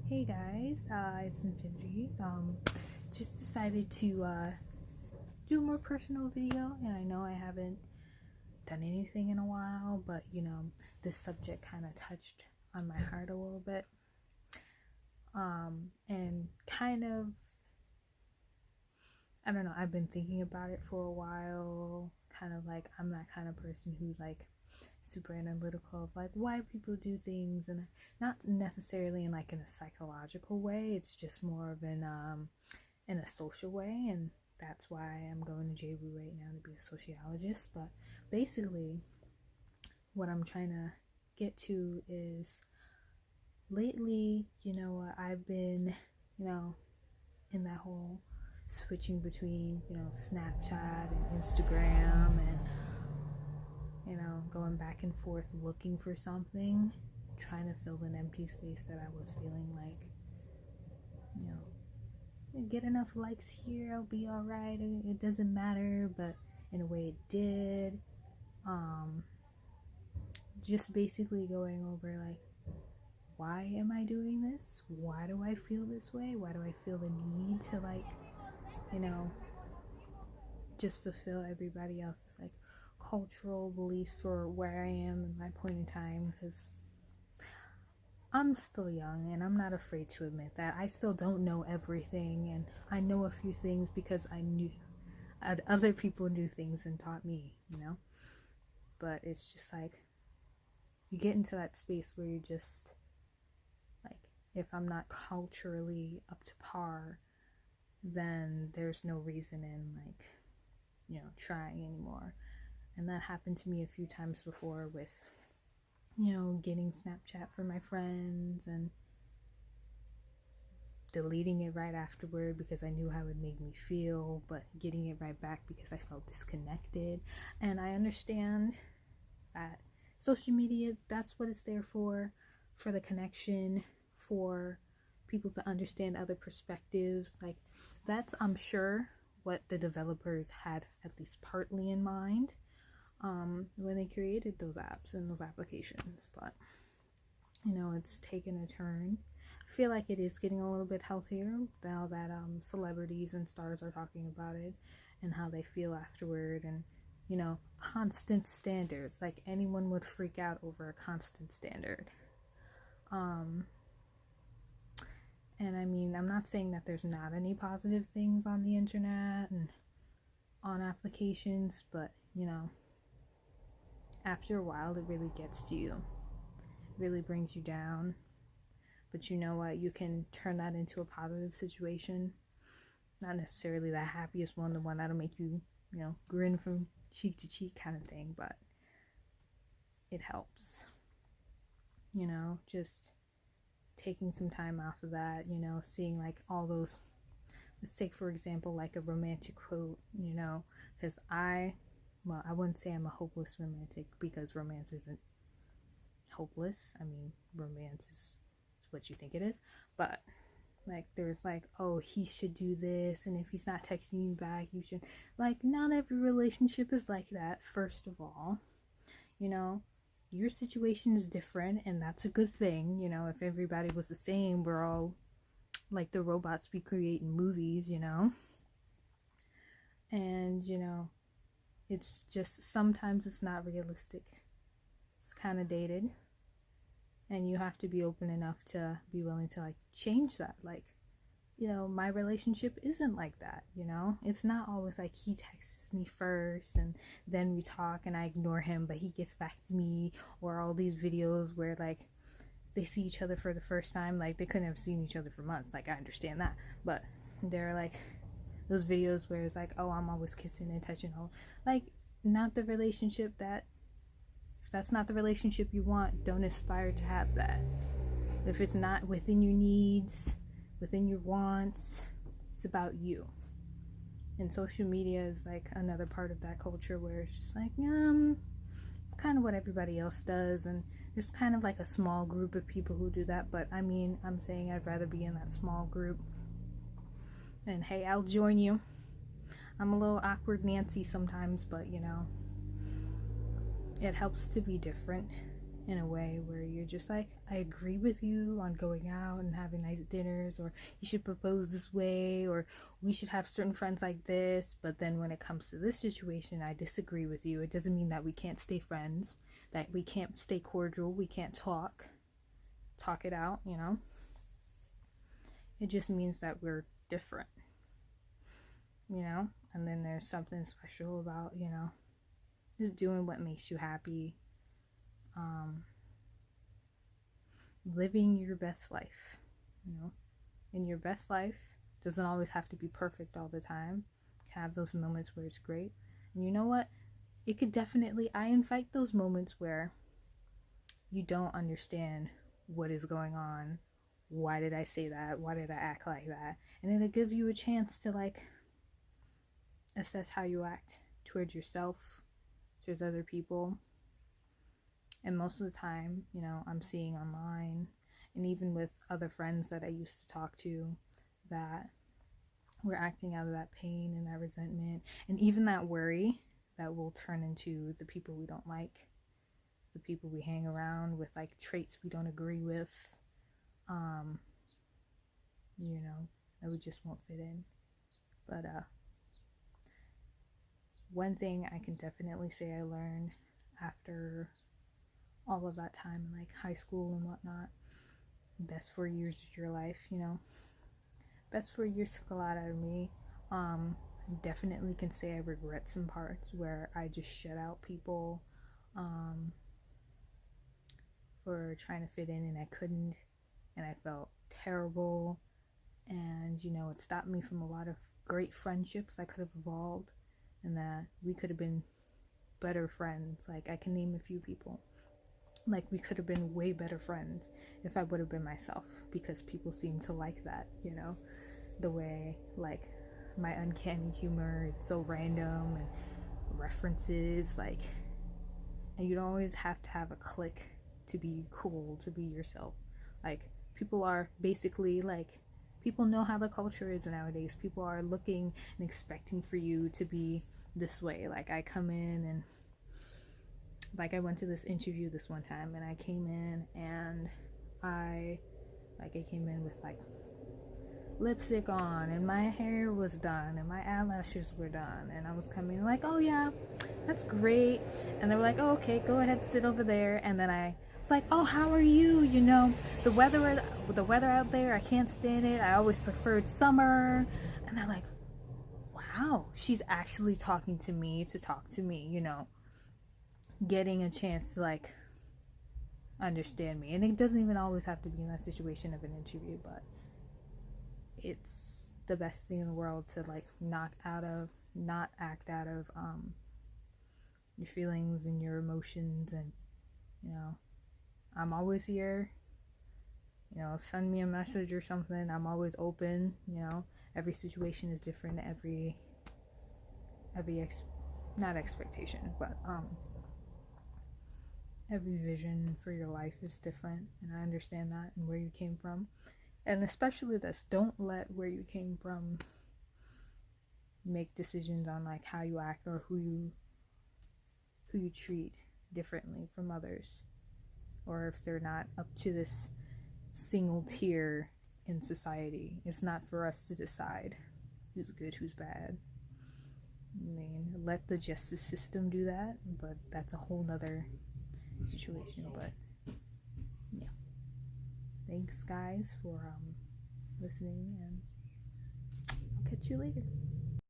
Hey guys, it's Infinity. Just decided to do a more personal video, and I know I haven't done anything in a while, but this subject kind of touched on my heart a little bit. And kind of, I don't know, I've been thinking about it for a while. Kind of like, I'm that kind of person who super analytical of why people do things, and not necessarily in a psychological way. It's just more of in a social way, and that's why I'm going to JW right now to be a sociologist. But basically, what I'm trying to get to is lately, I've been, in that whole switching between, Snapchat and Instagram, and going back and forth looking for something, trying to fill an empty space that I was feeling like, you know, get enough likes here, I'll be alright, it doesn't matter, but in a way it did. Just basically going over why am I doing this? Why do I feel this way? Why do I feel the need to you know, just fulfill everybody else's cultural beliefs for where I am in my point in time? Because I'm still young, and I'm not afraid to admit that I still don't know everything, and I know a few things because I knew other people knew things and taught me. But it's just you get into that space where you just if I'm not culturally up to par, then there's no reason in trying anymore. And that happened to me a few times before with getting Snapchat for my friends and deleting it right afterward because I knew how it made me feel, but getting it right back because I felt disconnected. And I understand that social media, that's what it's there for the connection, for people to understand other perspectives. That's, I'm sure, what the developers had at least partly in mind when they created those apps and those applications. But it's taken a turn. I feel like it is getting a little bit healthier now that celebrities and stars are talking about it and how they feel afterward, and constant standards. Anyone would freak out over a constant standard. And I mean, I'm not saying that there's not any positive things on the internet and on applications, but after a while it really gets to you. It really brings you down. But you know what? You can turn that into a positive situation. Not necessarily the happiest one, the one that'll make you, grin from cheek to cheek kind of thing, but it helps. Just taking some time off of that, seeing all those, let's take for example a romantic quote, because I wouldn't say I'm a hopeless romantic, because romance isn't hopeless. I mean, romance is what you think it is, but there's oh, he should do this, and if he's not texting you back, you should, not every relationship is like that. First of all, your situation is different, and that's a good thing. If everybody was the same, we're all like the robots we create in movies, and it's just sometimes it's not realistic. It's kind of dated, and you have to be open enough to be willing to change that. My relationship isn't like that. It's not always he texts me first and then we talk and I ignore him, but he gets back to me. Or all these videos where they see each other for the first time, they couldn't have seen each other for months. I understand that, but there are those videos where it's oh, I'm always kissing and touching. Not the relationship that, if that's not the relationship you want, don't aspire to have that. If it's not within your needs, within your wants, it's about you. And social media is another part of that culture where it's just it's kind of what everybody else does, and there's kind of a small group of people who do that. But I mean, I'm saying I'd rather be in that small group, and hey, I'll join you. I'm a little awkward Nancy sometimes, but it helps to be different. in a way where you're just like, I agree with you on going out and having nice dinners, or you should propose this way, or we should have certain friends like this, but then when it comes to this situation, I disagree with you. It doesn't mean that we can't stay friends, that we can't stay cordial, we can't talk it out, you know? It just means that we're different, you know? And then there's something special about, you know, just doing what makes you happy, living your best life, you know? And your best life doesn't always have to be perfect all the time. You can have those moments where it's great. And you know what? It could definitely, I invite those moments where you don't understand what is going on. Why did I say that? Why did I act like that? And it'll give you a chance to like assess how you act towards yourself, towards other people. And most of the time, you know, I'm seeing online, and even with other friends that I used to talk to, that we're acting out of that pain and that resentment and even that worry that will turn into the people we don't like, the people we hang around with, like traits we don't agree with, you know, that we just won't fit in. But one thing I can definitely say I learned after all of that time, like high school and whatnot, best 4 years of your life, you know, best 4 years took a lot out of me. Definitely can say I regret some parts where I just shut out people for trying to fit in and I couldn't, and I felt terrible, and you know, it stopped me from a lot of great friendships I could have evolved, and that we could have been better friends. Like I can name a few people, like we could have been way better friends if I would have been myself, because people seem to like that, you know, the way like my uncanny humor, it's so random, and references, like, and you don't always have to have a clique to be cool, to be yourself. Like people are basically like, people know how the culture is nowadays. People are looking and expecting for you to be this way. Like I come in and like I went to this interview this one time, and I came in and I came in with like lipstick on, and my hair was done, and my eyelashes were done, and I was coming like, oh yeah, that's great. And they were like, oh, okay, go ahead, sit over there. And then I was like, oh, how are you? You know, the weather out there, I can't stand it. I always preferred summer. And they're like, wow, she's actually talking to me to talk to me, you know, getting a chance to like understand me. And it doesn't even always have to be in that situation of an interview, but it's the best thing in the world to like not act out of your feelings and your emotions. And you know, I'm always here, you know, send me a message or something. I'm always open, you know. Every situation is different, not expectation, but every vision for your life is different, and I understand that and where you came from. And especially this, don't let where you came from make decisions on like how you act or who you treat differently from others, or if they're not up to this single tier in society. It's not for us to decide who's good, who's bad. I mean, let the justice system do that, but that's a whole nother situation. But yeah, thanks guys for listening, and I'll catch you later.